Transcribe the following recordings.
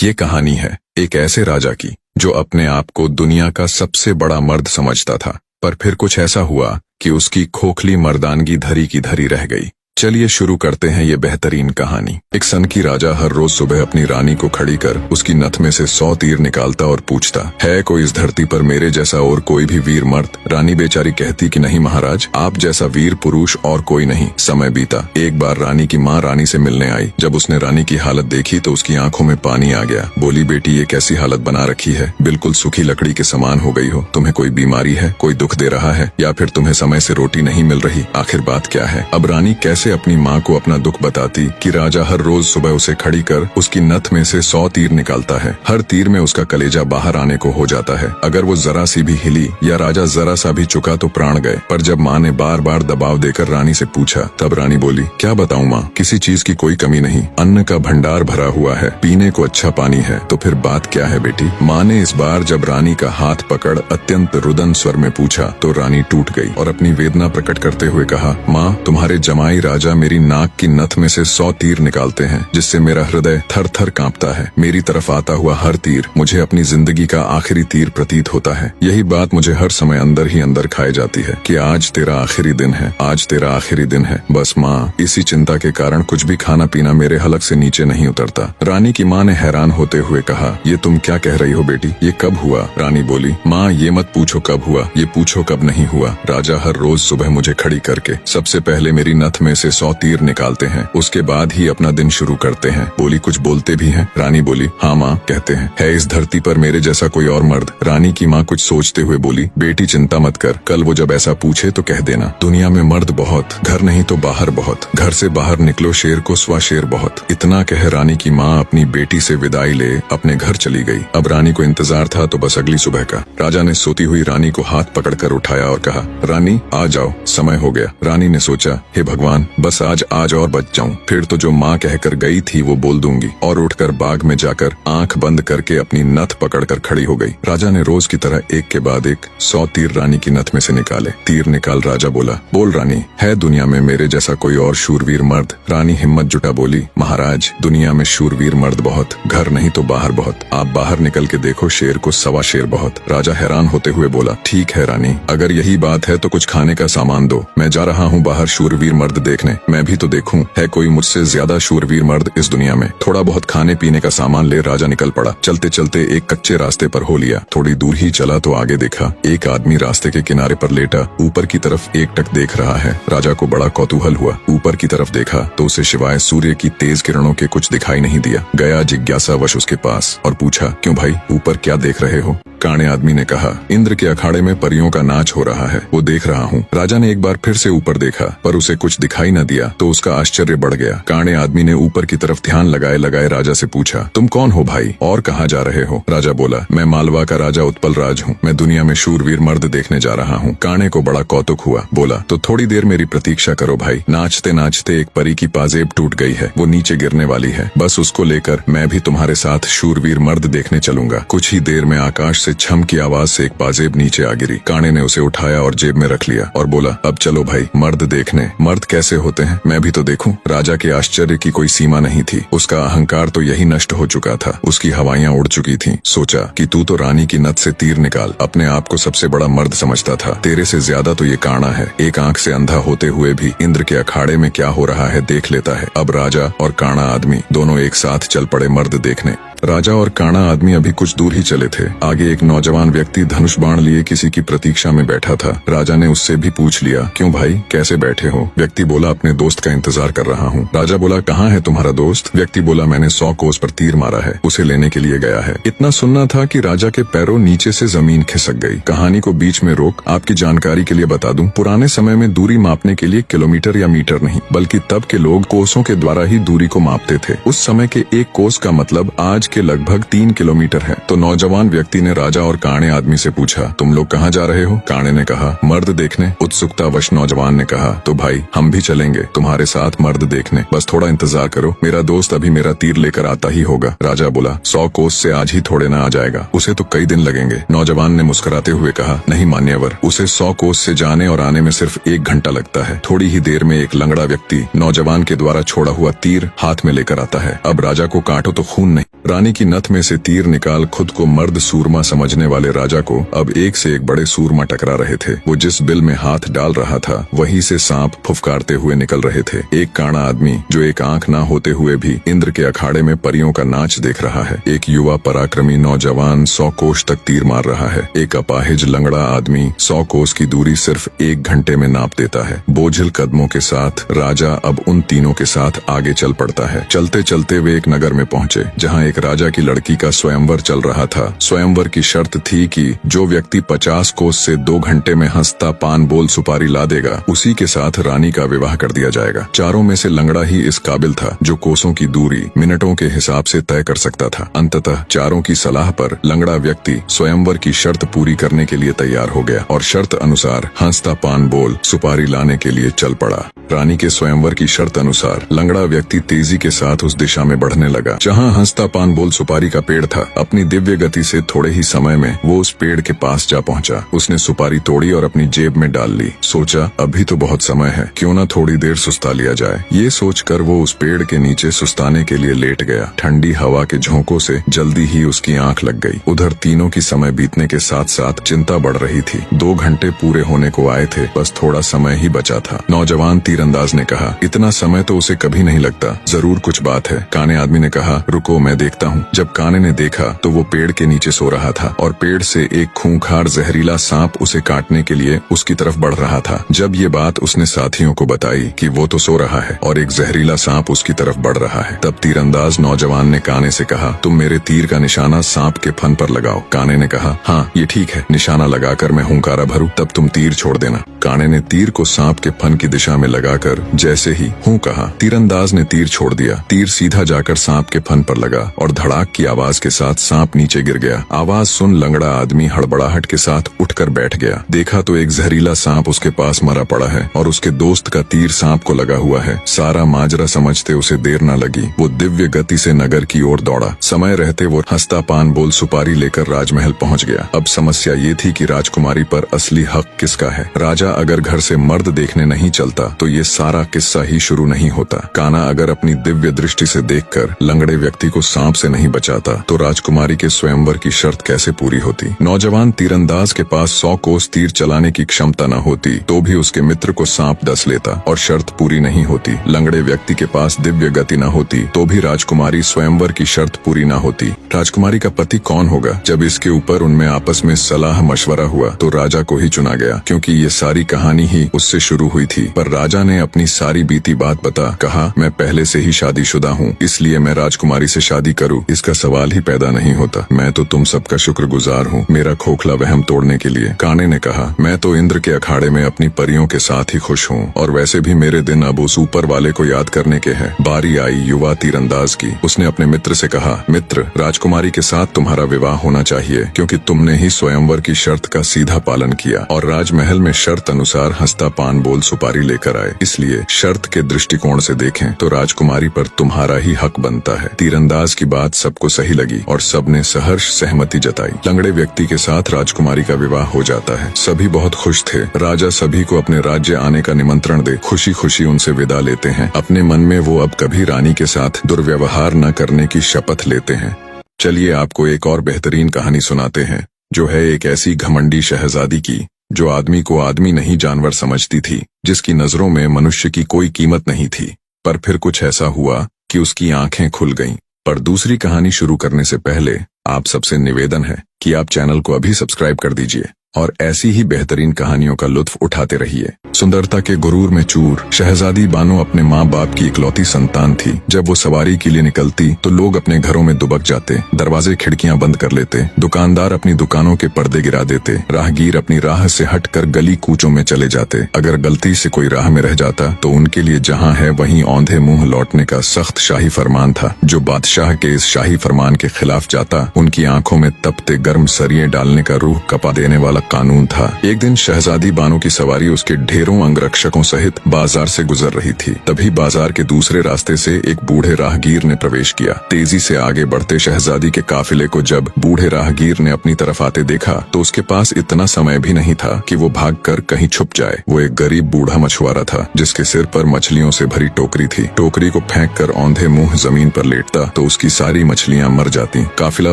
ये कहानी है एक ऐसे राजा की जो अपने आप को दुनिया का सबसे बड़ा मर्द समझता था, पर फिर कुछ ऐसा हुआ कि उसकी खोखली मर्दानगी धरी की धरी रह गई। चलिए शुरू करते हैं ये बेहतरीन कहानी। एक सनकी राजा हर रोज सुबह अपनी रानी को खड़ी कर उसकी नथ में से 100 तीर निकालता और पूछता, है कोई इस धरती पर मेरे जैसा और कोई भी वीर मर्द? रानी बेचारी कहती कि नहीं महाराज, आप जैसा वीर पुरुष और कोई नहीं। समय बीता। एक बार रानी की माँ रानी से मिलने आई। जब उसने रानी की हालत देखी तो उसकी आंखों में पानी आ गया। बोली, बेटी ये कैसी हालत बना रखी है, बिल्कुल सूखी लकड़ी के समान हो गई हो। तुम्हें कोई बीमारी है, कोई दुख दे रहा है, या फिर तुम्हें समय से रोटी नहीं मिल रही? आखिर बात क्या है? अब रानी कैसे अपनी माँ को अपना दुख बताती कि राजा हर रोज सुबह उसे खड़ी कर उसकी नथ में से 100 तीर निकालता है। हर तीर में उसका कलेजा बाहर आने को हो जाता है। अगर वो जरा सी भी हिली या राजा जरा सा भी चुका तो प्राण गए। पर जब माँ ने बार बार दबाव देकर रानी से पूछा, तब रानी बोली, क्या बताऊँ माँ, किसी चीज की कोई कमी नहीं, अन्न का भंडार भरा हुआ है, पीने को अच्छा पानी है। तो फिर बात क्या है बेटी? माँ ने इस बार जब रानी का हाथ पकड़ अत्यंत रुदन स्वर में पूछा तो रानी टूट गई और अपनी वेदना प्रकट करते हुए कहा, माँ तुम्हारे जमाई राजा मेरी नाक की नथ में से 100 तीर निकालते हैं, जिससे मेरा हृदय थर थर कांपता है। मेरी तरफ आता हुआ हर तीर मुझे अपनी जिंदगी का आखिरी तीर प्रतीत होता है। यही बात मुझे हर समय अंदर ही अंदर खाए जाती है कि आज तेरा आखिरी दिन है, आज तेरा आखिरी दिन है। बस माँ, इसी चिंता के कारण कुछ भी खाना पीना मेरे हलक से नीचे नहीं उतरता। रानी की माँ ने हैरान होते हुए कहा, ये तुम क्या कह रही हो बेटी, ये कब हुआ? रानी बोली, माँ ये मत पूछो कब हुआ, ये पूछो कब नहीं हुआ। राजा हर रोज सुबह मुझे खड़ी करके सबसे पहले मेरी नथ में से 100 तीर निकालते हैं, उसके बाद ही अपना दिन शुरू करते हैं। बोली, कुछ बोलते भी हैं? रानी बोली, हाँ माँ कहते हैं। है इस धरती पर मेरे जैसा कोई और मर्द? रानी की माँ कुछ सोचते हुए बोली, बेटी चिंता मत कर, कल वो जब ऐसा पूछे तो कह देना, दुनिया में मर्द बहुत, घर नहीं तो बाहर बहुत, घर से बाहर निकलो शेर को स्वा शेर बहुत। इतना कह रानी की माँ अपनी बेटी से विदाई ले अपने घर चली गई। अब रानी को इंतजार था तो बस अगली सुबह का। राजा ने सोती हुई रानी को हाथ पकड़कर उठाया और कहा, रानी आ जाओ, समय हो गया। रानी ने सोचा, हे भगवान, बस आज और बच जाऊं, फिर तो जो माँ कहकर गई थी वो बोल दूंगी। और उठकर बाग में जाकर आंख बंद करके अपनी नथ पकड़कर खड़ी हो गई। राजा ने रोज की तरह एक के बाद एक 100 तीर रानी की नथ में से निकाले। तीर निकाल राजा बोला, बोल रानी, है दुनिया में मेरे जैसा कोई और शूरवीर मर्द? रानी हिम्मत जुटा बोली, महाराज दुनिया में शूरवीर मर्द बहुत, घर नहीं तो बाहर बहुत, आप बाहर निकल के देखो शेर को सवा शेर बहुत। राजा हैरान होते हुए बोला, ठीक है रानी, अगर यही बात है तो कुछ खाने का सामान दो, मैं जा रहा हूँ बाहर शूरवीर मर्द देखने, मैं भी तो देखूं है कोई मुझसे ज्यादा शूरवीर मर्द इस दुनिया में। थोड़ा बहुत खाने पीने का सामान ले राजा निकल पड़ा। चलते चलते एक कच्चे रास्ते पर हो लिया। थोड़ी दूर ही चला तो आगे देखा एक आदमी रास्ते के किनारे पर लेटा ऊपर की तरफ एकटक देख रहा है। राजा को बड़ा कौतूहल हुआ। ऊपर की तरफ देखा तो उसे सिवाय सूर्य की तेज किरणों के कुछ दिखाई नहीं दिया। गया जिज्ञासावश उसके पास और पूछा, क्यों भाई, ऊपर क्या देख रहे हो? काणे आदमी ने कहा, इंद्र के अखाड़े में परियों का नाच हो रहा है, वो देख रहा हूँ। राजा ने एक बार फिर से ऊपर देखा पर उसे कुछ दिखाई न दिया तो उसका आश्चर्य बढ़ गया। काणे आदमी ने ऊपर की तरफ ध्यान लगाए लगाए राजा से पूछा, तुम कौन हो भाई और कहाँ जा रहे हो? राजा बोला, मैं मालवा का राजा उत्पल राज हूँ, मैं दुनिया में शूरवीर मर्द देखने जा रहा हूँ। काणे को बड़ा कौतुक हुआ। बोला, तो थोड़ी देर मेरी प्रतीक्षा करो भाई। नाचते नाचते एक परी की पाजेब टूट गई है, वो नीचे गिरने वाली है, बस उसको लेकर मैं भी तुम्हारे साथ शूरवीर मर्द देखने चलूंगा। कुछ ही देर में आकाश से छम की आवाज से एक पाजेब नीचे आ गिरी। काणे ने उसे उठाया और जेब में रख लिया और बोला, अब चलो भाई मर्द देखने। मर्द कैसे होते हैं मैं भी तो देखूं। राजा के आश्चर्य की कोई सीमा नहीं थी। उसका अहंकार तो यही नष्ट हो चुका था, उसकी हवाइयां उड़ चुकी थीं। सोचा कि तू तो रानी की नथ से तीर निकाल अपने आप को सबसे बड़ा मर्द समझता था, तेरे से ज्यादा तो ये काणा है। एक आंख से अंधा होते हुए भी इंद्र के अखाड़े में क्या हो रहा है देख लेता है। अब राजा और काणा आदमी दोनों एक साथ चल पड़े मर्द देखने। राजा और काणा आदमी अभी कुछ दूर ही चले थे। आगे एक नौजवान व्यक्ति धनुष बाण लिए किसी की प्रतीक्षा में बैठा था। राजा ने उससे भी पूछ लिया, क्यों भाई कैसे बैठे हो? व्यक्ति बोला, अपने दोस्त का इंतजार कर रहा हूँ। राजा बोला, कहाँ है तुम्हारा दोस्त? व्यक्ति बोला, मैंने 100 कोस पर तीर मारा है, उसे लेने के लिए गया है। इतना सुनना था कि राजा के पैरों नीचे से जमीन खिसक गई। कहानी को बीच में रोक आपकी जानकारी के लिए बता दूं, पुराने समय में दूरी मापने के लिए किलोमीटर या मीटर नहीं बल्कि तब के लोग कोसों के द्वारा ही दूरी को मापते थे। उस समय के एक कोस का मतलब आज के लगभग 3 किलोमीटर है। तो नौजवान व्यक्ति ने राजा राजा और काणे आदमी से पूछा, तुम लोग कहाँ जा रहे हो? काणे ने कहा, मर्द देखने। उत्सुकतावश नौजवान ने कहा, तो भाई हम भी चलेंगे तुम्हारे साथ मर्द देखने, बस थोड़ा इंतजार करो, मेरा दोस्त अभी मेरा तीर लेकर आता ही होगा। राजा बोला, 100 कोस से आज ही थोड़े ना आ जाएगा, उसे तो कई दिन लगेंगे। नौजवान ने मुस्कुराते हुए कहा, नहीं मान्यवर, उसे 100 कोस से जाने और आने में सिर्फ 1 घंटा लगता है। थोड़ी ही देर में एक लंगड़ा व्यक्ति नौजवान के द्वारा छोड़ा हुआ तीर हाथ में लेकर आता है। अब राजा को काटो तो खून नहीं। रानी की नथ में से तीर निकाल खुद को मर्द सूरमा समझने वाले राजा को अब एक से एक बड़े सूरमा टकरा रहे थे। वो जिस बिल में हाथ डाल रहा था वहीं से सांप फुफकारते हुए निकल रहे थे। एक काणा आदमी जो एक आंख ना होते हुए भी इंद्र के अखाड़े में परियों का नाच देख रहा है। एक युवा पराक्रमी नौजवान 100 कोस तक तीर मार रहा है। एक अपाहिज लंगड़ा आदमी 100 कोस की दूरी सिर्फ 1 घंटे में नाप देता है। बोझिल कदमों के साथ राजा अब उन तीनों के साथ आगे चल पड़ता है। चलते चलते वे एक नगर में पहुंचे जहां एक राजा की लड़की का स्वयंवर चल रहा था। स्वयंवर की शर्त थी कि जो व्यक्ति 50 कोस से 2 घंटे में हंसता पान बोल सुपारी ला देगा उसी के साथ रानी का विवाह कर दिया जाएगा। चारों में से लंगड़ा ही इस काबिल था जो कोसों की दूरी मिनटों के हिसाब से तय कर सकता था। अंततः चारों की सलाह पर लंगड़ा व्यक्ति स्वयंवर की शर्त पूरी करने के लिए तैयार हो गया और शर्त अनुसार हंसता पान बोल सुपारी लाने के लिए चल पड़ा। रानी के स्वयंवर की शर्त अनुसार लंगड़ा व्यक्ति तेजी के साथ उस दिशा में बढ़ने लगा जहां हंसता पान बोल सुपारी का पेड़ था। अपनी दिव्य गति से थोड़े ही समय में वो उस पेड़ के पास जा पहुंचा। उसने सुपारी तोड़ी और अपनी जेब में डाल ली। सोचा, अभी तो बहुत समय है, क्यों ना थोड़ी देर सुस्ता लिया जाए। ये सोचकर वो उस पेड़ के नीचे सुस्ताने के लिए लेट गया। ठंडी हवा के झोंकों से जल्दी ही उसकी आंख लग गई। उधर तीनों की समय बीतने के साथ साथ चिंता बढ़ रही थी। 2 घंटे पूरे होने को आए थे, बस थोड़ा समय ही बचा था। नौजवान तीरंदाज ने कहा, इतना समय तो उसे कभी नहीं लगता, जरूर कुछ बात है। काने आदमी ने कहा, रुको मैं देखता हूँ। जब काने ने देखा तो वो पेड़ के नीचे सो रहा था और पेड़ से एक खूंखार जहरीला सांप उसे काटने के लिए उसकी तरफ बढ़ रहा था। जब ये बात उसने साथियों को बताई कि वो तो सो रहा है और एक जहरीला सांप उसकी तरफ बढ़ रहा है, तब तीरंदाज नौजवान ने काने से कहा, तुम मेरे तीर का निशाना सांप के फन पर लगाओ। काने ने कहा, हाँ ये ठीक है, निशाना लगाकर मैं हुंकारा भरूं तब तुम तीर छोड़ देना। काने ने तीर को सांप के फन की दिशा में लगाकर जैसे ही हूं कहा, तीरंदाज ने तीर छोड़ दिया। तीर सीधा जाकर सांप के फन पर लगा और धड़ाक की आवाज के साथ सांप नीचे गिर गया। आवाज सुन लंगड़ा आदमी हड़बड़ाहट के साथ उठकर बैठ गया। देखा तो एक जहरीला सांप उसके पास मरा पड़ा है और उसके दोस्त का तीर सांप को लगा हुआ है। सारा माजरा समझते उसे देर न लगी। वो दिव्य गति से नगर की ओर दौड़ा। समय रहते वो हंसता पान बोल सुपारी लेकर राजमहल पहुंच गया। अब समस्या ये थी कि राजकुमारी पर असली हक किसका है। राजा अगर घर से मर्द देखने नहीं चलता तो ये सारा किस्सा ही शुरू नहीं होता। काना अगर अपनी दिव्य दृष्टि से देखकर लंगड़े व्यक्ति को सांप से नहीं बचाता तो राजकुमारी के स्वयंवर की शर्त कैसे पूरी होती। नौजवान तीरंदाज के पास 100 कोस तीर चलाने की क्षमता न होती तो भी उसके मित्र को सांप डस लेता और शर्त पूरी नहीं होती। लंगड़े व्यक्ति के पास दिव्य गति न होती तो भी राजकुमारी स्वयंवर की शर्त पूरी न होती। राजकुमारी का पति कौन होगा? जब इसके ऊपर उनमें आपस में सलाह मशवरा हुआ तो राजा को ही चुना गया, क्योंकि ये सारी कहानी ही उससे शुरू हुई थी। पर राजा ने अपनी सारी बीती बात बता कहा, मैं पहले से ही शादीशुदा हूँ, इसलिए मैं राजकुमारी से शादी करूँ इसका सवाल ही पैदा नहीं होता। मैं तो तुम सबका शुक्रगुजार हूँ मेरा खोखला वहम तोड़ने के लिए। काने ने कहा, मैं तो इंद्र के अखाड़े में अपनी परियों के साथ ही खुश हूँ और वैसे भी मेरे दिन अब उस ऊपर वाले को याद करने के हैं। बारी आई युवा तीरंदाज की। उसने अपने मित्र से कहा, मित्र, राजकुमारी के साथ तुम्हारा विवाह होना चाहिए, क्योंकि तुमने ही स्वयंवर की शर्त का सीधा पालन किया और राजमहल में शर्त अनुसार हंसता पान बोल सुपारी लेकर आए। इसलिए शर्त के दृष्टिकोण से देखें तो राजकुमारी पर तुम्हारा ही हक बनता है। तीरंदाज की बात सबको सही लगी और सबने सहर्ष सहमति जताई। लंगड़े व्यक्ति के साथ राजकुमारी का विवाह हो जाता है। सभी बहुत खुश थे। राजा सभी को अपने राज्य आने का निमंत्रण दे खुशी खुशी उनसे विदा लेते हैं। अपने मन में वो अब कभी रानी के साथ दुर्व्यवहार न करने की शपथ लेते हैं। चलिए आपको एक और बेहतरीन कहानी सुनाते हैं, जो है एक ऐसी घमंडी शहजादी की जो आदमी को आदमी नहीं जानवर समझती थी, जिसकी नजरों में मनुष्य की कोई कीमत नहीं थी। पर फिर कुछ ऐसा हुआ कि उसकी आंखें खुल गईं। पर दूसरी कहानी शुरू करने से पहले आप सबसे निवेदन है कि आप चैनल को अभी सब्सक्राइब कर दीजिए और ऐसी ही बेहतरीन कहानियों का लुत्फ उठाते रहिए। सुंदरता के गुरूर में चूर शहजादी बानो अपने माँ बाप की इकलौती संतान थी। जब वो सवारी के लिए निकलती तो लोग अपने घरों में दुबक जाते, दरवाजे खिड़कियां बंद कर लेते, दुकानदार अपनी दुकानों के पर्दे गिरा देते, राहगीर अपनी राह से हटकर गली कूचों में चले जाते। अगर गलती से कोई राह में रह जाता तो उनके लिए जहाँ है वहीं औंधे मुंह लौटने का सख्त शाही फरमान था। जो बादशाह के इस शाही फरमान के खिलाफ जाता उनकी आंखों में तपते गर्म सरिये डालने का रूह कपा देने वाला कानून था। एक दिन शहजादी बानो की सवारी उसके ढेरों अंगरक्षकों सहित बाजार से गुजर रही थी। तभी बाजार के दूसरे रास्ते से एक बूढ़े राहगीर ने प्रवेश किया। तेजी से आगे बढ़ते शहजादी के काफिले को जब बूढ़े राहगीर ने अपनी तरफ आते देखा तो उसके पास इतना समय भी नहीं था कि वो भागकर कहीं छुप जाए। वो एक गरीब बूढ़ा मछुआरा था जिसके सिर पर मछलियों से भरी टोकरी थी। टोकरी को फेंक कर औंधे मुंह जमीन पर लेटता तो उसकी सारी मछलियां मर जाती। काफिला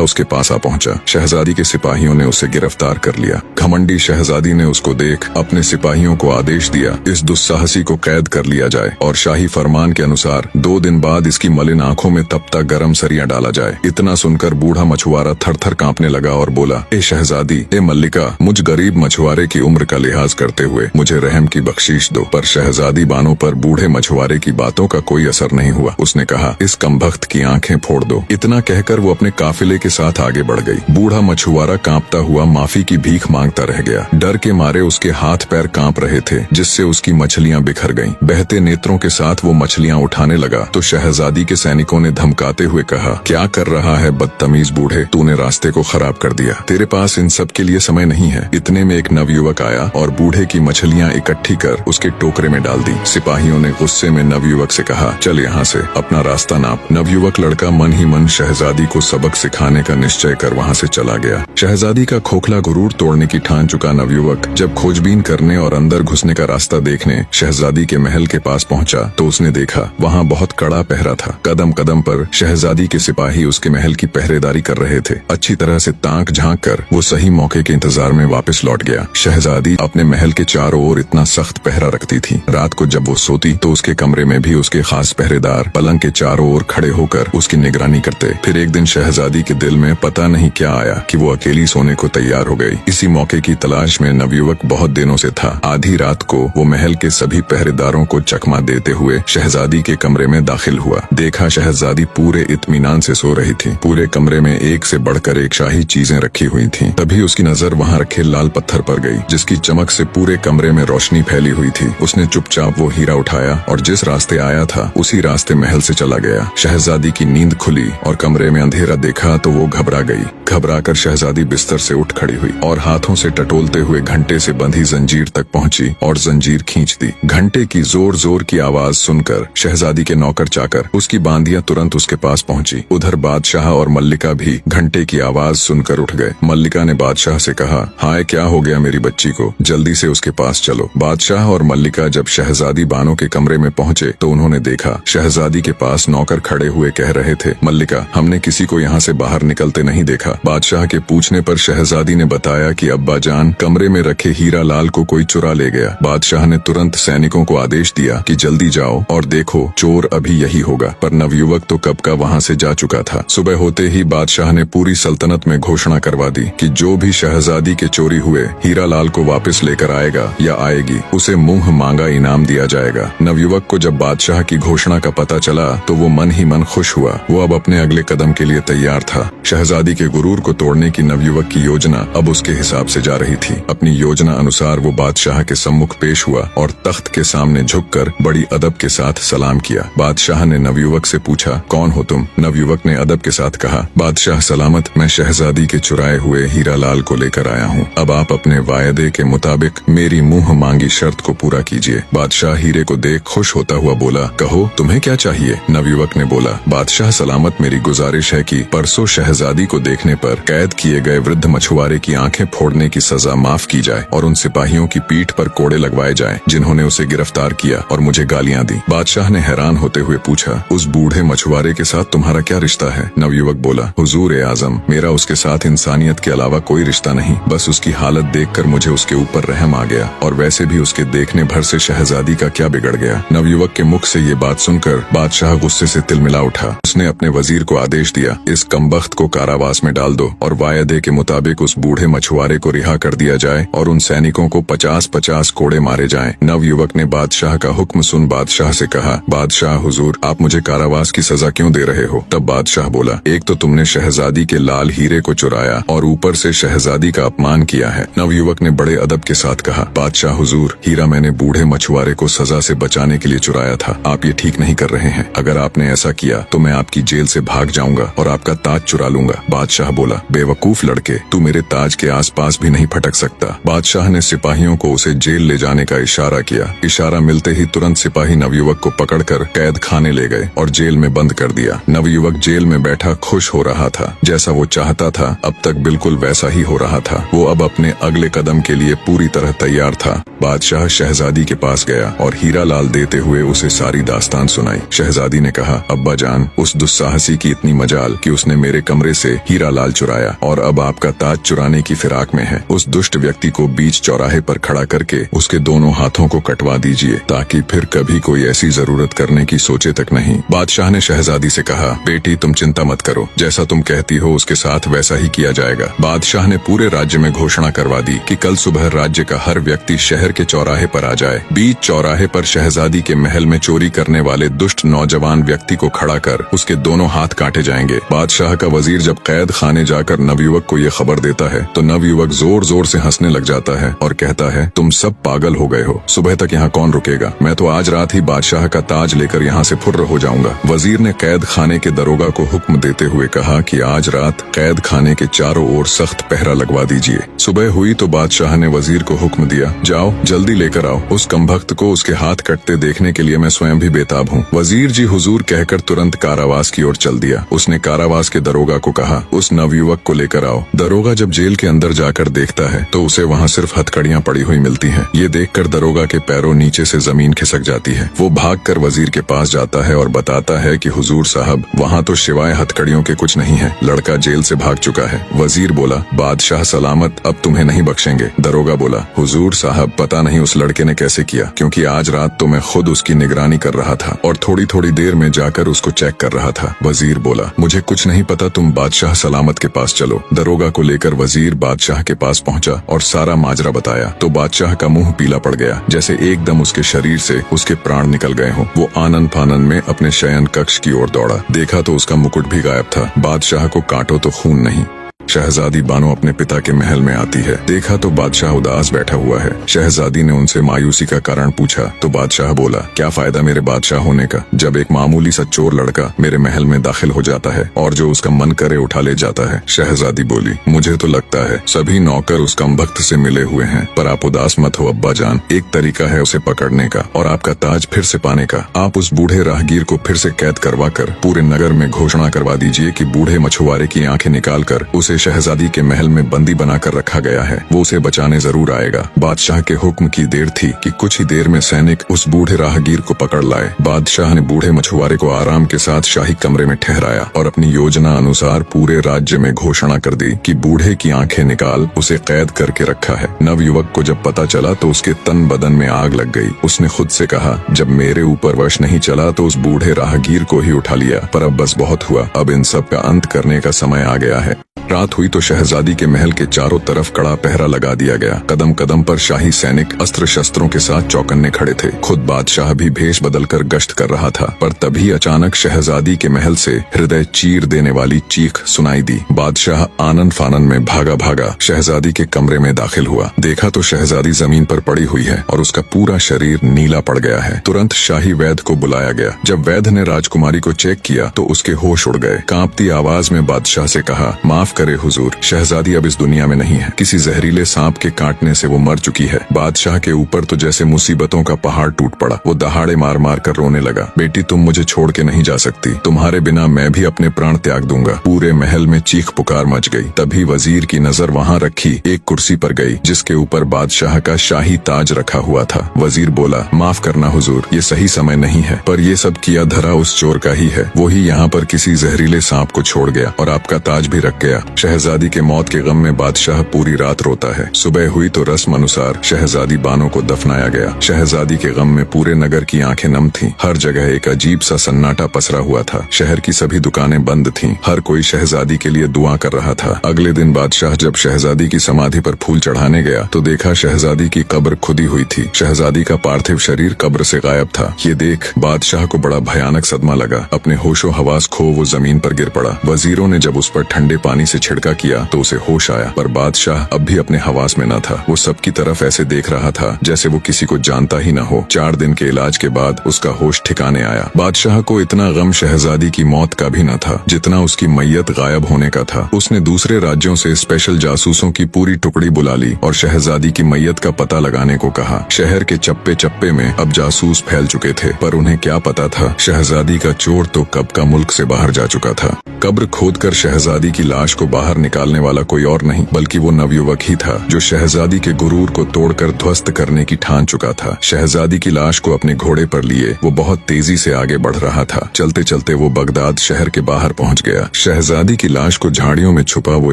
उसके पास आ पहुंचा। शहजादी के सिपाहियों ने उसे गिरफ्तार कर लिया। घमंडी शहजादी ने उसको देख अपने सिपाहियों को आदेश दिया इस दुस्साहसी को कैद कर लिया जाए और शाही फरमान के अनुसार 2 दिन बाद इसकी मलिन आंखों में तपता गरम सरिया डाला जाए। इतना सुनकर बूढ़ा मछुआरा थर-थर कांपने लगा और बोला, ए शहजादी, ए मल्लिका, मुझ गरीब मछुआरे की उम्र का लिहाज करते हुए मुझे रहम की बख्शीश दो। पर शहजादी बानो पर बूढ़े मछुआरे की बातों का कोई असर नहीं हुआ। उसने कहा, इस कमबख्त की आंखें फोड़ दो। इतना कहकर वो अपने काफिले के साथ आगे बढ़ गई। बूढ़ा मछुआरा कांपता हुआ माफी की भीख मांगता रह गया। डर के मारे उसके हाथ पैर कांप रहे थे जिससे उसकी मछलियां बिखर गईं। बहते नेत्रों के साथ वो मछलियां उठाने लगा तो शहजादी के सैनिकों ने धमकाते हुए कहा, क्या कर रहा है बदतमीज बूढ़े, तूने रास्ते को खराब कर दिया। तेरे पास इन सब के लिए समय नहीं है। इतने में एक नवयुवक आया और बूढ़े की मछलियां इकट्ठी कर उसके टोकरे में डाल दी। सिपाहियों ने गुस्से में नवयुवक से कहा, चल यहाँ से अपना रास्ता नाप। नवयुवक लड़का मन ही मन शहजादी को सबक सिखाने का निश्चय कर वहाँ से चला गया। शहजादी का खोखला गुरूर तोड़ने की ठान चुका नवयुवक जब खोजबीन करने और अंदर घुसने का रास्ता देखने शहजादी के महल के पास पहुंचा तो उसने देखा वहाँ बहुत कड़ा पहरा था। कदम कदम पर शहजादी के सिपाही उसके महल की पहरेदारी कर रहे थे। अच्छी तरह से ताक झांक कर वो सही मौके के इंतजार में वापस लौट गया। शहजादी अपने महल के चारों ओर इतना सख्त पहरा रखती थी। रात को जब वो सोती तो उसके कमरे में भी उसके खास पहरेदार पलंग के चारों ओर खड़े होकर उसकी निगरानी करते। फिर एक दिन शहजादी के दिल में पता नहीं क्या आया कि वो अकेली सोने को तैयार हो गई। इसी मौके की तलाश में नवयुवक बहुत दिनों से था। आधी रात को वो महल के सभी पहरेदारों को चकमा देते हुए शहजादी के कमरे में दाखिल हुआ। देखा शहजादी पूरे इत्मीनान से सो रही थी। पूरे कमरे में एक से बढ़कर एक शाही चीजें रखी हुई थीं। तभी उसकी नजर वहाँ रखे लाल पत्थर पर गई जिसकी चमक से पूरे कमरे में रोशनी फैली हुई थी। उसने चुपचाप वो हीरा उठाया और जिस रास्ते आया था उसी रास्ते महल से चला गया। शहजादी की नींद खुली और कमरे में अंधेरा देखा तो वो घबरा गई। घबराकर शहजादी बिस्तर से उठ खड़ी हुई और हाथों से टटोलते हुए घंटे से बंधी जंजीर तक पहुंची और जंजीर खींच दी। घंटे की जोर जोर की आवाज सुनकर शहजादी के नौकर चाकर उसकी बांदियां तुरंत उसके पास पहुंची। उधर बादशाह और मल्लिका भी घंटे की आवाज सुनकर उठ गए। मल्लिका ने बादशाह से कहा, हाय क्या हो गया मेरी बच्ची को, जल्दी से उसके पास चलो। बादशाह और मल्लिका जब शहजादी बानो के कमरे में पहुंचे तो उन्होंने देखा शहजादी के पास नौकर खड़े हुए कह रहे थे, मल्लिका, हमने किसी को यहाँ से बाहर निकलते नहीं देखा। बादशाह के पूछने पर शहजादी ने बताया कि अब्बा जान, कमरे में रखे हीरा लाल को कोई चुरा ले गया। बादशाह ने तुरंत सैनिकों को आदेश दिया कि जल्दी जाओ और देखो चोर अभी यही होगा। पर नवयुवक तो कब का वहाँ से जा चुका था। सुबह होते ही बादशाह ने पूरी सल्तनत में घोषणा करवा दी कि जो भी शहजादी के चोरी हुए हीरा लाल को वापस लेकर आएगा या आएगी उसे मुंह मांगा इनाम दिया जाएगा। नवयुवक को जब बादशाह की घोषणा का पता चला तो वो मन ही मन खुश हुआ। वो अब अपने अगले कदम के लिए तैयार था। शहजादी के गुरूर को तोड़ने की नवयुवक की योजना अब उसके हिसाब से जा रही थी। अपनी योजना अनुसार वो बादशाह के सम्मुख पेश हुआ और तख्त के सामने झुककर बड़ी अदब के साथ सलाम किया। बादशाह ने नवयुवक से पूछा, कौन हो तुम? नवयुवक ने अदब के साथ कहा, बादशाह सलामत, मैं शहजादी के चुराए हुए हीरा लाल को लेकर आया हूँ। अब आप अपने वायदे के मुताबिक मेरी मुंह मांगी शर्त को पूरा कीजिए। बादशाह हीरे को देख खुश होता हुआ बोला, कहो तुम्हें क्या चाहिए? नवयुवक ने बोला, बादशाह सलामत, मेरी गुजारिश है कि परसों शहजादी को देखने पर कैद किए गए वृद्ध मछुआरे की आंखें फोड़ने की सजा माफ की जाए और उन सिपाहियों की पीठ पर कोड़े लगवाए जाएं जिन्होंने उसे गिरफ्तार किया और मुझे गालियां दी। बादशाह ने हैरान होते हुए पूछा, उस बूढ़े मछुआरे के साथ तुम्हारा क्या रिश्ता है? नवयुवक बोला, हुजूर ए आजम, मेरा उसके साथ इंसानियत के अलावा कोई रिश्ता नहीं। बस उसकी हालत देखकर मुझे उसके ऊपर रहम आ गया और वैसे भी उसके देखने भर से शहजादी का क्या बिगड़ गया। नवयुवक के मुख से ये बात सुनकर बादशाह गुस्से से तिलमिला उठा। उसने अपने वजीर को आदेश दिया, इस कमबख्त को कारावास में डाल निकाल दो और वायदे के मुताबिक उस बूढ़े मछुआरे को रिहा कर दिया जाए और उन सैनिकों को 50-50 कोड़े मारे जाएं। नवयुवक ने बादशाह का हुक्म सुन बादशाह से कहा, बादशाह हुजूर, आप मुझे कारावास की सजा क्यों दे रहे हो? तब बादशाह बोला, एक तो तुमने शहजादी के लाल हीरे को चुराया और ऊपर से शहजादी का अपमान किया है। नवयुवक ने बड़े अदब के साथ कहा, बादशाह हुजूर, हीरा मैंने बूढ़े मछुआरे को सजा से बचाने के लिए चुराया था। आप ये ठीक नहीं कर रहे हैं। अगर आपने ऐसा किया तो मैं आपकी जेल से भाग जाऊंगा और आपका ताज चुरा लूंगा। बादशाह बोला, बेवकूफ लड़के, तू मेरे ताज के आसपास भी नहीं फटक सकता। बादशाह ने सिपाहियों को उसे जेल ले जाने का इशारा किया। इशारा मिलते ही तुरंत सिपाही नवयुवक को पकड़कर कैद खाने ले गए और जेल में बंद कर दिया। नवयुवक जेल में बैठा खुश हो रहा था। जैसा वो चाहता था अब तक बिल्कुल वैसा ही हो रहा था। वो अब अपने अगले कदम के लिए पूरी तरह तैयार था। बादशाह शहजादी के पास गया और हीरा लाल देते हुए उसे सारी दास्तान सुनाई। शहजादी ने कहा, अब्बा जान, उस दुस्साहसी की इतनी मजाल कि उसने मेरे कमरे से हीरा लाल चुराया और अब आपका ताज चुराने की फिराक में है। उस दुष्ट व्यक्ति को बीच चौराहे पर खड़ा करके उसके दोनों हाथों को कटवा दीजिए ताकि फिर कभी कोई ऐसी जरूरत करने की सोचे तक नहीं। बादशाह ने शहजादी से कहा, बेटी तुम चिंता मत करो, जैसा तुम कहती हो उसके साथ वैसा ही किया जाएगा। बादशाह ने पूरे राज्य में घोषणा करवा दी कि कल सुबह राज्य का हर व्यक्ति शहर के चौराहे पर आ जाए। बीच चौराहे पर शहजादी के महल में चोरी करने वाले दुष्ट नौजवान व्यक्ति को खड़ा कर उसके दोनों हाथ काटे जाएंगे। बादशाह का वजीर जब कैद खाने जाकर नवयुवक को ये खबर देता है तो नवयुवक जोर जोर से हंसने लग जाता है और कहता है, तुम सब पागल हो गए हो, सुबह तक यहाँ कौन रुकेगा? मैं तो आज रात ही बादशाह का ताज लेकर यहाँ से फुर्र हो जाऊंगा। वजीर ने कैद खाने के दरोगा को हुक्म देते हुए कहा कि आज रात कैद खाने के चारों ओर सख्त पहरा लगवा दीजिए। सुबह हुई तो बादशाह ने वजीर को हुक्म दिया, जाओ जल्दी लेकर आओ, उस कमबख्त को उसके हाथ कटते देखने के लिए मैं स्वयं भी बेताब हूँ। वजीर जी हुजूर कहकर तुरंत कारावास की ओर चल दिया। उसने कारावास के दरोगा को कहा, उस नवयुवक को लेकर आओ। दरोगा जब जेल के अंदर जाकर देखता है तो उसे वहाँ सिर्फ हथकड़ियाँ पड़ी हुई मिलती हैं। ये देखकर दरोगा के पैरों नीचे से जमीन खिसक जाती है। वो भागकर वजीर के पास जाता है और बताता है कि हुजूर साहब, वहाँ तो सिवाय हथकड़ियों के कुछ नहीं है, लड़का जेल से भाग चुका है। वजीर बोला, बादशाह सलामत, अब तुम्हें नहीं बख्शेंगे। दरोगा बोला, हुजूर साहब, पता नहीं उस लड़के ने कैसे किया, क्योंकि आज रात तो मैं खुद उसकी निगरानी कर रहा था और थोड़ी थोड़ी देर में जाकर उसको चेक कर रहा था। वजीर बोला, मुझे कुछ नहीं पता, तुम बादशाह सलामत के पास चलो। दरोगा को लेकर वजीर बादशाह के पास पहुंचा और सारा माजरा बताया तो बादशाह का मुंह पीला पड़ गया, जैसे एकदम उसके शरीर से उसके प्राण निकल गए हों। वो आनन फानन में अपने शयन कक्ष की ओर दौड़ा। देखा तो उसका मुकुट भी गायब था। बादशाह को काटो तो खून नहीं। शहजादी बानो अपने पिता के महल में आती है। देखा तो बादशाह उदास बैठा हुआ है। शहजादी ने उनसे मायूसी का कारण पूछा तो बादशाह बोला, क्या फायदा मेरे बादशाह होने का जब एक मामूली सा चोर लड़का मेरे महल में दाखिल हो जाता है और जो उसका मन करे उठा ले जाता है। शहजादी बोली, मुझे तो लगता है सभी नौकर उस कमबख्त से मिले हुए हैं, पर आप उदास मत हो अब्बा जान, एक तरीका है उसे पकड़ने का और आपका ताज फिर से पाने का। आप उस बूढ़े राहगीर को फिर से कैद करवा कर पूरे नगर में घोषणा करवा दीजिए कि बूढ़े मछुआरे की आंखें निकाल कर उसे शहजादी के महल में बंदी बनाकर रखा गया है, वो उसे बचाने जरूर आएगा। बादशाह के हुक्म की देर थी कि कुछ ही देर में सैनिक उस बूढ़े राहगीर को पकड़ लाए। बादशाह ने बूढ़े मछुआरे को आराम के साथ शाही कमरे में ठहराया और अपनी योजना अनुसार पूरे राज्य में घोषणा कर दी कि बूढ़े की आंखें निकाल उसे कैद करके रखा है। नवयुवक को जब पता चला तो उसके तन बदन में आग लग गई। उसने खुद से कहा, जब मेरे ऊपर वश नहीं चला तो उस बूढ़े राहगीर को ही उठा लिया, पर अब बस बहुत हुआ, अब इन सब का अंत करने का समय आ गया है। रात हुई तो शहजादी के महल के चारों तरफ कड़ा पहरा लगा दिया गया। कदम कदम पर शाही सैनिक अस्त्र शस्त्रों के साथ चौकन्ने खड़े थे। खुद बादशाह भी भेष बदलकर गश्त कर रहा था, पर तभी अचानक शहजादी के महल से हृदय चीर देने वाली चीख सुनाई दी। बादशाह आनन फानन में भागा भागा शहजादी के कमरे में दाखिल हुआ। देखा तो शहजादी जमीन पर पड़ी हुई है और उसका पूरा शरीर नीला पड़ गया है। तुरंत शाही वैद्य को बुलाया गया। जब वैद्य ने राजकुमारी को चेक किया तो उसके होश उड़ गए। कांपती आवाज में बादशाह से कहा, माफ करे हुजूर, शहजादी अब इस दुनिया में नहीं है, किसी जहरीले सांप के काटने से वो मर चुकी है। बादशाह के ऊपर तो जैसे मुसीबतों का पहाड़ टूट पड़ा। वो दहाड़े मार मार कर रोने लगा, बेटी तुम मुझे छोड़ के नहीं जा सकती, तुम्हारे बिना मैं भी अपने प्राण त्याग दूंगा। पूरे महल में चीख पुकार मच गई। तभी वजीर की नजर वहाँ रखी एक कुर्सी पर गई जिसके ऊपर बादशाह का शाही ताज रखा हुआ था। वजीर बोला, माफ करना हुजूर, ये सही समय नहीं है, पर ये सब किया धरा उस चोर का ही है। वो ही यहाँ पर किसी जहरीले सांप को छोड़ गया और आपका ताज भी रख गया। शहजादी के मौत के गम में बादशाह पूरी रात रोता है। सुबह हुई तो रस्म अनुसार शहजादी बानो को दफनाया गया। शहजादी के गम में पूरे नगर की आंखें नम थीं। हर जगह एक अजीब सा सन्नाटा पसरा हुआ था। शहर की सभी दुकानें बंद थीं। हर कोई शहजादी के लिए दुआ कर रहा था। अगले दिन बादशाह जब शहजादी की समाधि पर फूल चढ़ाने गया तो देखा शहजादी की कब्र खुदी हुई थी। शहजादी का पार्थिव शरीर कब्र से गायब था। ये देख बादशाह को बड़ा भयानक सदमा लगा। अपने होशो हवास खो वो जमीन पर गिर पड़ा। वजीरों ने जब उस पर ठंडे पानी से छिड़का किया तो उसे होश आया, पर बादशाह अब भी अपने हवास में न था। वो सबकी तरफ ऐसे देख रहा था जैसे वो किसी को जानता ही न हो। 4 दिन के इलाज के बाद उसका होश ठिकाने आया। बादशाह को इतना गम शहजादी की मौत का भी न था जितना उसकी मैयत गायब होने का था। उसने दूसरे राज्यों से स्पेशल जासूसों की पूरी टुकड़ी बुला ली और शहजादी की मैयत का पता लगाने को कहा। शहर के चप्पे चप्पे में अब जासूस फैल चुके थे, पर उन्हें क्या पता था शहजादी का चोर तो कब का मुल्क से बाहर जा चुका था। कब्र खोदकर शहजादी की लाश को बाहर निकालने वाला कोई और नहीं बल्कि वो नवयुवक ही था जो शहजादी के गुरूर को तोड़कर ध्वस्त करने की ठान चुका था। शहजादी की लाश को अपने घोड़े पर लिए वो बहुत तेजी से आगे बढ़ रहा था। चलते चलते वो बगदाद शहर के बाहर पहुंच गया। शहजादी की लाश को झाड़ियों में छुपा वो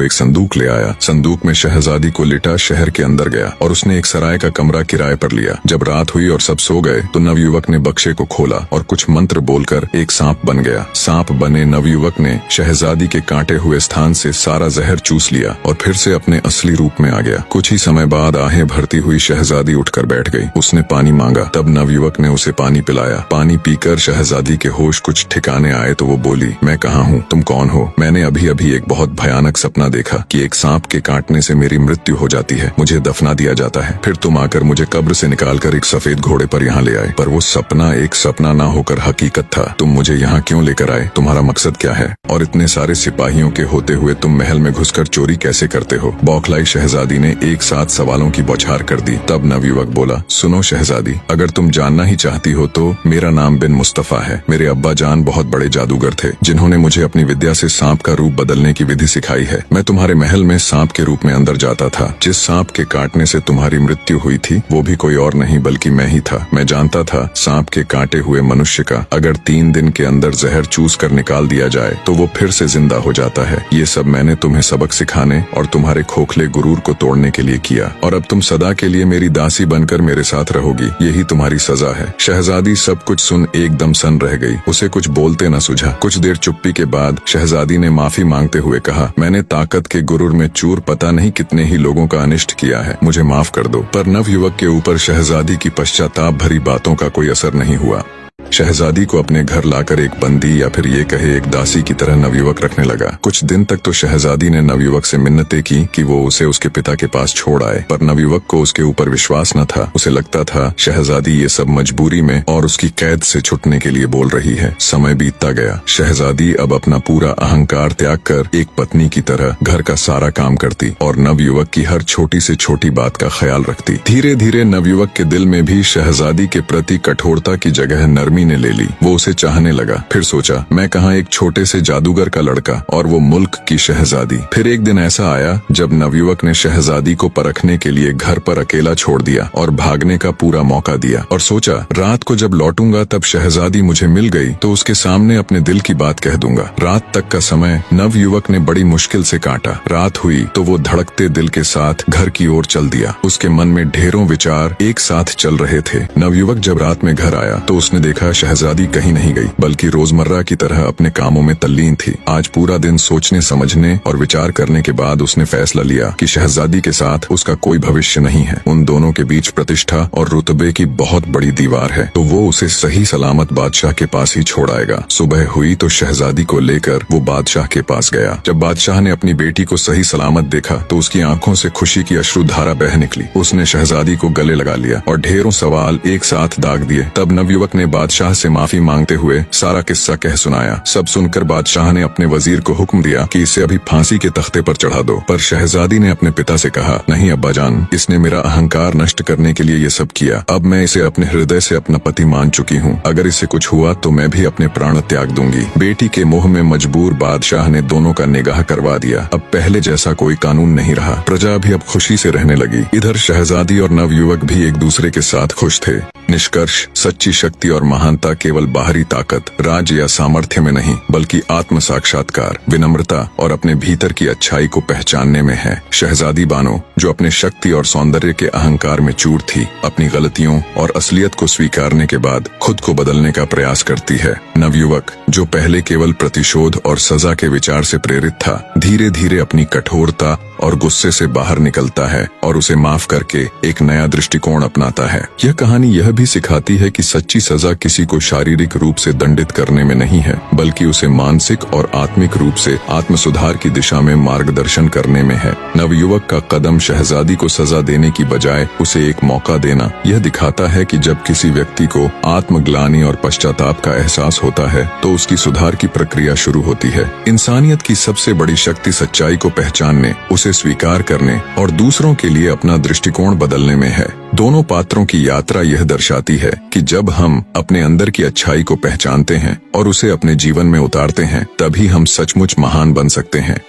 एक संदूक ले आया। संदूक में शहजादी को लिटा शहर के अंदर गया और उसने एक सराय का कमरा किराए पर लिया। जब रात हुई और सब सो गए तो नवयुवक ने बक्से को खोला और कुछ मंत्र बोलकर एक सांप बन गया। सांप बने नवयुवक ने शहजादी के कांटे हुए स्थान से सारा जहर चूस लिया और फिर से अपने असली रूप में आ गया। कुछ ही समय बाद आहें भरती हुई शहजादी उठकर बैठ गई। उसने पानी मांगा, तब नवयुवक ने उसे पानी पिलाया। पानी पीकर शहजादी के होश कुछ ठिकाने आए तो वो बोली, मैं कहाँ हूँ, तुम कौन हो? मैंने अभी अभी एक बहुत भयानक सपना देखा कि एक सांप के काटने से मेरी मृत्यु हो जाती है, मुझे दफना दिया जाता है। फिर तुम आकर मुझे कब्र से निकालकर एक सफेद घोड़े पर यहाँ ले आए, पर वो सपना एक सपना ना होकर हकीकत था। तुम मुझे यहाँ क्यों लेकर आए? तुम्हारा मकसद क्या है? और इतने सारे सिपाहियों के होते हुए तुम महल में घुसकर चोरी कैसे करते हो? बौखलाई शहजादी ने एक साथ सवालों की बौछार कर दी। तब नवयुवक बोला, सुनो शहजादी, अगर तुम जानना ही चाहती हो तो मेरा नाम बिन मुस्तफा है। मेरे अब्बा जान बहुत बड़े जादूगर थे जिन्होंने मुझे अपनी विद्या से सांप का रूप बदलने की विधि सिखाई है। मैं तुम्हारे महल में सांप के रूप में अंदर जाता था। जिस सांप के काटने से तुम्हारी मृत्यु हुई थी वो भी कोई और नहीं बल्कि मैं ही था। मैं जानता था सांप के काटे हुए मनुष्य का अगर 3 दिन के अंदर जहर चूस कर निकाल दिया जाए तो वो फिर से जिंदा हो जाता है। ये सब मैंने तुम्हें सबक सिखाने और तुम्हारे खोखले गुरूर को तोड़ने के लिए किया, और अब तुम सदा के लिए मेरी दासी बनकर मेरे साथ रहोगी। यही तुम्हारी सजा है। शहजादी सब कुछ सुन एकदम सन्न रह गई। उसे कुछ बोलते न सूझा। कुछ देर चुप्पी के बाद शहजादी ने माफी मांगते हुए कहा, मैंने ताकत के गुरूर में चूर पता नहीं कितने ही लोगों का अनिष्ट किया है, मुझे माफ कर दो। पर नवयुवक के ऊपर शहजादी की पश्चाताप भरी बातों का कोई असर नहीं हुआ। शहजादी को अपने घर लाकर एक बंदी या फिर ये कहे एक दासी की तरह नवयुवक रखने लगा। कुछ दिन तक तो शहजादी ने नवयुवक से मिन्नतें की कि वो उसे उसके पिता के पास छोड़ आए, पर नवयुवक को उसके ऊपर विश्वास न था। उसे लगता था शहजादी ये सब मजबूरी में और उसकी कैद से छुटने के लिए बोल रही है। समय बीतता गया। शहजादी अब अपना पूरा अहंकार त्याग कर एक पत्नी की तरह घर का सारा काम करती और नवयुवक की हर छोटी से छोटी बात का ख्याल रखती। धीरे धीरे नवयुवक के दिल में भी शहजादी के प्रति कठोरता की जगह नरमी ने ले ली। वो उसे चाहने लगा। फिर सोचा, मैं कहाँ एक छोटे से जादूगर का लड़का और वो मुल्क की शहजादी। फिर एक दिन ऐसा आया जब नवयुवक ने शहजादी को परखने के लिए घर पर अकेला छोड़ दिया और भागने का पूरा मौका दिया, और सोचा रात को जब लौटूंगा तब शहजादी मुझे मिल गई तो उसके सामने अपने दिल की बात कह दूंगा। रात तक का समय नवयुवक ने बड़ी मुश्किल से काटा। रात हुई तो वो धड़कते दिल के साथ घर की ओर चल दिया। उसके मन में ढेरों विचार एक साथ चल रहे थे। नवयुवक जब रात में घर आया तो उसने देखा शहजादी कहीं नहीं गई बल्कि रोजमर्रा की तरह अपने कामों में तल्लीन थी। आज पूरा दिन सोचने समझने और विचार करने के बाद उसने फैसला लिया कि शहजादी के साथ उसका कोई भविष्य नहीं है। उन दोनों के बीच प्रतिष्ठा और रुतबे की बहुत बड़ी दीवार है, तो वो उसे सही सलामत बादशाह के पास ही छोड़ आएगा। सुबह हुई तो शहजादी को लेकर वो बादशाह के पास गया। जब बादशाह ने अपनी बेटी को सही सलामत देखा तो उसकी आंखों से खुशी की अश्रुधारा बह निकली। उसने शहजादी को गले लगा लिया और ढेरों सवाल एक साथ दाग दिए। तब नवयुवक ने बादशाह से माफी मांगते हुए सारा किस्सा कह सुनाया। सब सुनकर बादशाह ने अपने वजीर को हुक्म दिया कि इसे अभी फांसी के तख्ते पर चढ़ा दो, पर शहजादी ने अपने पिता से कहा, नहीं अब्बाजान, इसने मेरा अहंकार नष्ट करने के लिए ये सब किया। अब मैं इसे अपने हृदय से अपना पति मान चुकी हूँ। अगर इसे कुछ हुआ तो मैं भी अपने प्राण त्याग दूंगी। बेटी के मोह में मजबूर बादशाह ने दोनों का निगाह करवा दिया। अब पहले जैसा कोई कानून नहीं रहा। प्रजा भी अब खुशी से रहने लगी। इधर शहजादी और नवयुवक भी एक दूसरे के साथ खुश थे। निष्कर्ष, सच्ची शक्ति और महानता केवल बाहरी ताकत, राज या सामर्थ्य में नहीं, बल्कि आत्म साक्षात्कार, विनम्रता और अपने भीतर की अच्छाई को पहचानने में है। शहजादी बानो, जो अपने शक्ति और सौंदर्य के अहंकार में चूर थी, अपनी गलतियों और असलियत को स्वीकारने के बाद खुद को बदलने का प्रयास करती है। नवयुवक, जो पहले केवल प्रतिशोध और सजा के विचार से प्रेरित था, धीरे धीरे अपनी कठोरता और गुस्से से बाहर निकलता है और उसे माफ करके एक नया दृष्टिकोण अपनाता है। यह कहानी यह भी सिखाती है कि सच्ची सजा किसी को शारीरिक रूप से दंडित करने में नहीं है, बल्कि उसे मानसिक और आत्मिक रूप से आत्म सुधार की दिशा में मार्गदर्शन करने में है। नवयुवक का कदम शहजादी को सजा देने की बजाय उसे एक मौका देना यह दिखाता है कि जब किसी व्यक्ति को आत्मग्लानि और पश्चाताप का एहसास होता है तो उसकी सुधार की प्रक्रिया शुरू होती है। इंसानियत की सबसे बड़ी शक्ति सच्चाई को पहचानने, उसे स्वीकार करने और दूसरों के लिए अपना दृष्टिकोण बदलने में है। दोनों पात्रों की यात्रा यह दर्शाती है कि जब हम अपने अंदर की अच्छाई को पहचानते हैं और उसे अपने जीवन में उतारते हैं, तभी हम सचमुच महान बन सकते हैं।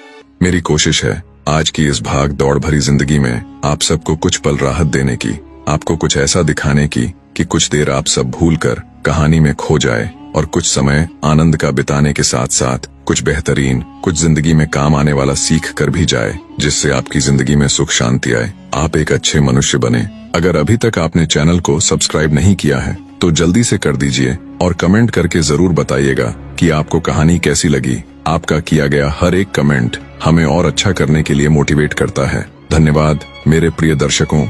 मेरी कोशिश है आज की इस भाग दौड़ भरी जिंदगी में आप सबको कुछ पल राहत देने की, आपको कुछ ऐसा दिखाने की कि कुछ देर आप सब भूलकर कहानी में खो जाए और कुछ समय आनंद का बिताने के साथ साथ कुछ बेहतरीन, कुछ जिंदगी में काम आने वाला सीख कर भी जाए, जिससे आपकी जिंदगी में सुख शांति आए, आप एक अच्छे मनुष्य बने। अगर अभी तक आपने चैनल को सब्सक्राइब नहीं किया है तो जल्दी से कर दीजिए और कमेंट करके जरूर बताइएगा कि आपको कहानी कैसी लगी। आपका किया गया हर एक कमेंट हमें और अच्छा करने के लिए मोटिवेट करता है। धन्यवाद मेरे प्रिय दर्शकों।